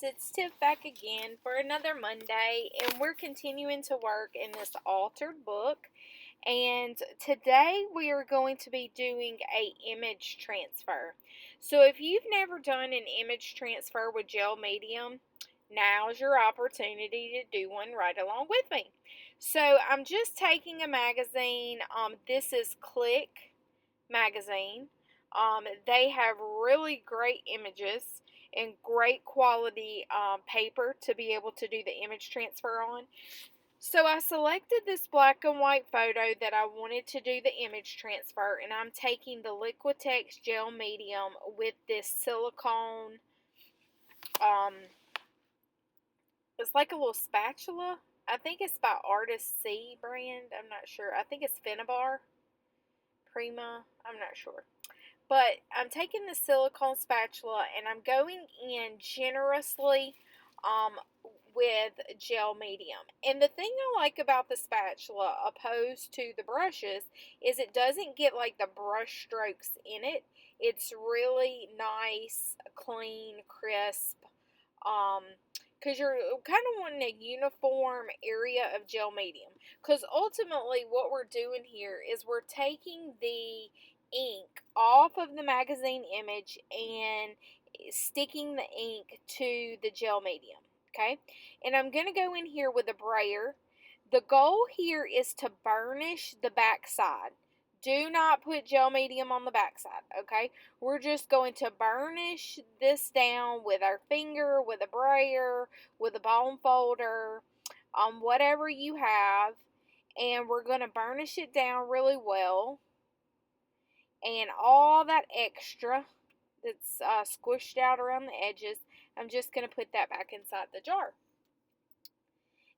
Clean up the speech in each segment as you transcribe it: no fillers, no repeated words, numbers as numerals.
it's Tiff back again for another Monday, and we're continuing to work in this altered book. And today we are going to be doing a image transfer. So if you've never done an image transfer with gel medium, now's your opportunity to do one right along with me. So I'm just taking a magazine. This is Click magazine. They have really great images and great quality paper to be able to do the image transfer on. So I selected this black and white photo that I wanted to do the image transfer, and I'm taking the Liquitex gel medium with this silicone, it's like a little spatula. I think it's by Artist C brand. I'm not sure. I think it's Finnabar Prima. I'm not sure. But I'm taking the silicone spatula and I'm going in generously with gel medium. And the thing I like about the spatula opposed to the brushes is it doesn't get like the brush strokes in it. It's really nice, clean, crisp. Because you're kind of wanting a uniform area of gel medium. Because ultimately what we're doing here is we're taking the ink off of the magazine image and sticking the ink to the gel medium. Okay, and I'm going to go in here with a brayer. The goal here is to burnish the back side. Do not put gel medium on the back side, okay? We're just going to burnish this down with our finger, with a brayer, with a bone folder, whatever you have, and we're going to burnish it down really well. And all that extra that's squished out around the edges, I'm just going to put that back inside the jar.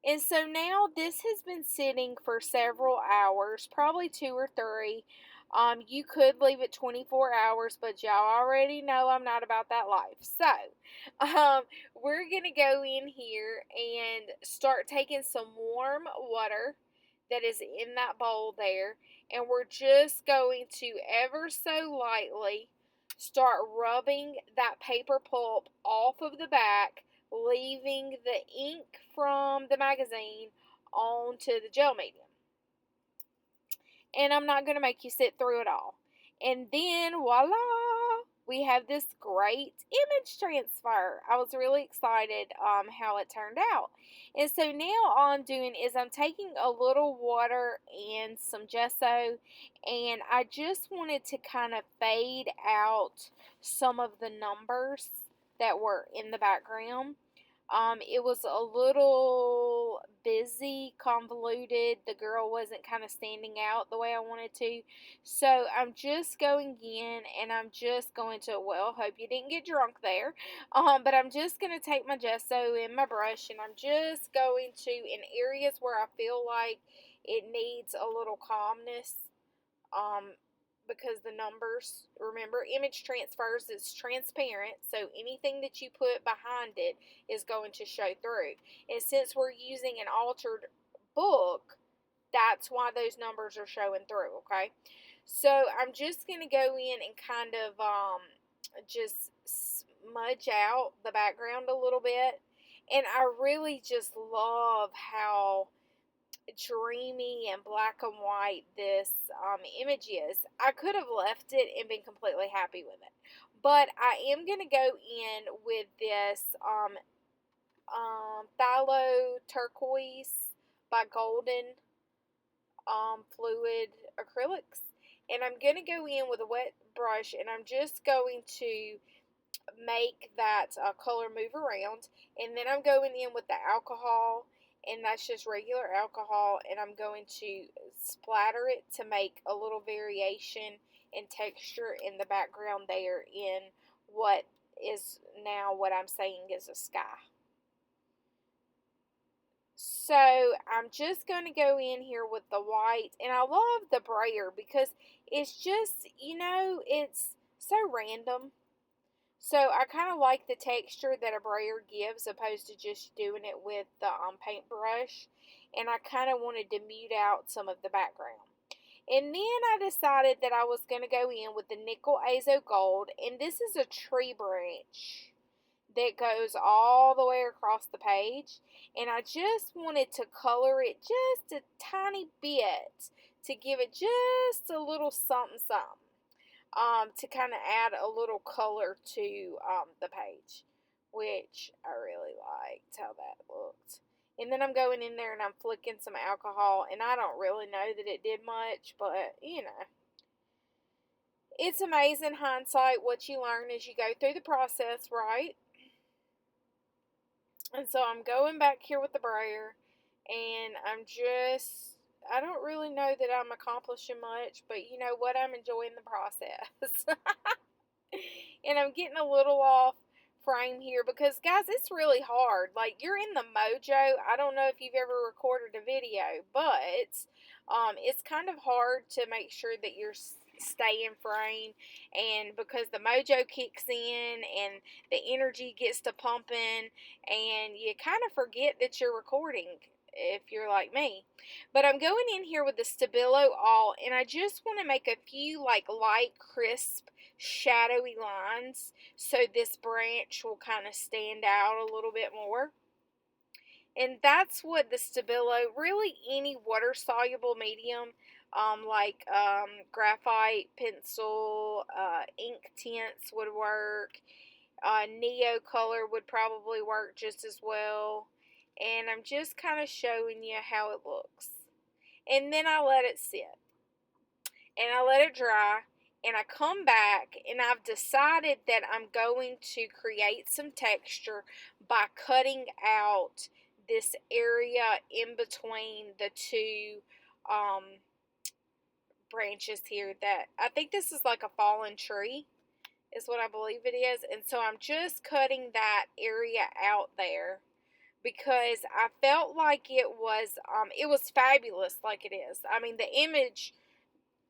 And so now this has been sitting for several hours, probably 2 or 3. You could leave it 24 hours, but y'all already know I'm not about that life. So, we're going to go in here and start taking some warm water that is in that bowl there, and we're just going to ever so lightly start rubbing that paper pulp off of the back, leaving the ink from the magazine onto the gel medium. And I'm not going to make you sit through it all. And then, voila, we have this great image transfer. I was really excited how it turned out. And so now all I'm doing is I'm taking a little water and some gesso, and I just wanted to kind of fade out some of the numbers that were in the background. It was a little busy, convoluted. The girl wasn't kind of standing out the way I wanted to. So I'm just going in and I'm just going to, well, hope you didn't get drunk there. But I'm just going to take my gesso and my brush and I'm just going to, in areas where I feel like it needs a little calmness, because the numbers, remember, image transfers is transparent, so anything that you put behind it is going to show through. And since we're using an altered book, that's why those numbers are showing through, okay? So I'm just going to go in and kind of just smudge out the background a little bit. And I really just love how dreamy and black and white this image is. I could have left it and been completely happy with it, but I am going to go in with this phthalo turquoise by Golden fluid acrylics, and I'm going to go in with a wet brush and I'm just going to make that color move around, and then I'm going in with the alcohol, and that's just regular alcohol, and I'm going to splatter it to make a little variation in texture in the background there in what is now what I'm saying is a sky. So I'm just going to go in here with the white, and I love the brayer because it's just, it's so random. So I kind of like the texture that a brayer gives opposed to just doing it with the paintbrush. And I kind of wanted to mute out some of the background. And then I decided that I was going to go in with the nickel azo gold. And this is a tree branch that goes all the way across the page, and I just wanted to color it just a tiny bit to give it just a little something something, to kind of add a little color to the page, which I really liked how that looked. And then I'm going in there and I'm flicking some alcohol, and I don't really know that it did much, but you know, it's amazing hindsight what you learn as you go through the process, right? And so I'm going back here with the brayer, and I don't really know that I'm accomplishing much, but you know what? I'm enjoying the process. And I'm getting a little off frame here because, guys, it's really hard. Like, you're in the mojo. I don't know if you've ever recorded a video, but it's kind of hard to make sure that you're stay in frame, and because the mojo kicks in and the energy gets to pumping, and you kind of forget that you're recording if you're like me. But I'm going in here with the Stabilo All, and I just want to make a few like light, crisp, shadowy lines so this branch will kind of stand out a little bit more. And that's what the Stabilo, really any water soluble medium, like graphite, pencil, ink tints would work. Neo color would probably work just as well. And I'm just kind of showing you how it looks. And then I let it sit. And I let it dry. And I come back and I've decided that I'm going to create some texture by cutting out this area in between the two branches here. That I think this is like a fallen tree is what I believe it is. And so I'm just cutting that area out there because I felt like it was fabulous like it is. I mean, the image,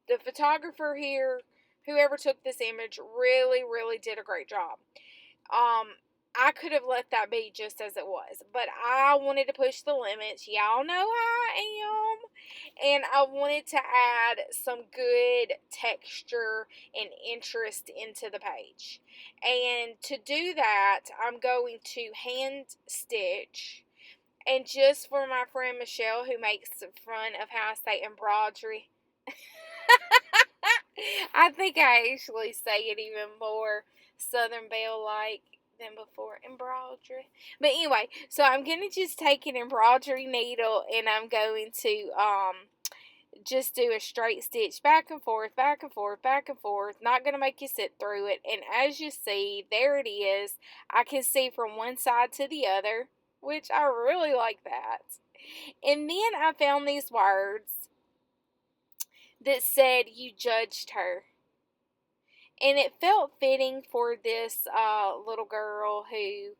the photographer here, whoever took this image, really, really did a great job. I could have let that be just as it was, but I wanted to push the limits. Y'all know how I am. And I wanted to add some good texture and interest into the page. And to do that, I'm going to hand stitch. And just for my friend Michelle, who makes fun of how I say embroidery, I think I actually say it even more Southern Belle like than before, embroidery. But anyway, so I'm going to just take an embroidery needle and I'm going to just do a straight stitch back and forth, back and forth, back and forth. Not going to make you sit through it. And as you see, there it is. I can see from one side to the other, which I really like that. And then I found these words that said, "You judged her." And it felt fitting for this little girl who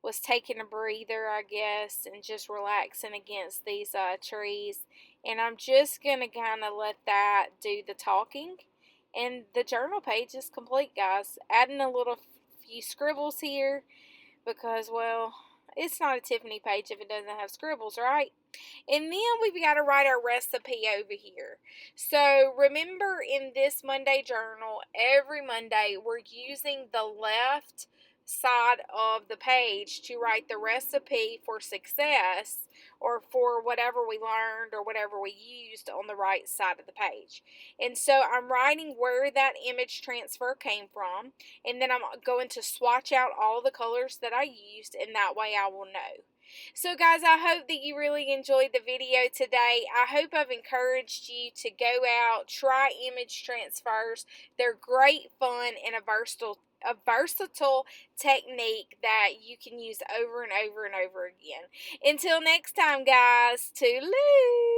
was taking a breather, I guess, and just relaxing against these trees. And I'm just going to kind of let that do the talking. And the journal page is complete, guys. Adding a little few scribbles here because, well, it's not a Tiffany page if it doesn't have scribbles, right? And then we've got to write our recipe over here. So remember, in this Monday journal, every Monday we're using the left side of the page to write the recipe for success, or for whatever we learned or whatever we used on the right side of the page. And so I'm writing where that image transfer came from, and then I'm going to swatch out all the colors that I used, and that way I will know. So guys, I hope that you really enjoyed the video today. I hope I've encouraged you to go out, try image transfers. They're great fun and a versatile technique that you can use over and over and over again. Until next time, guys, toodaloo!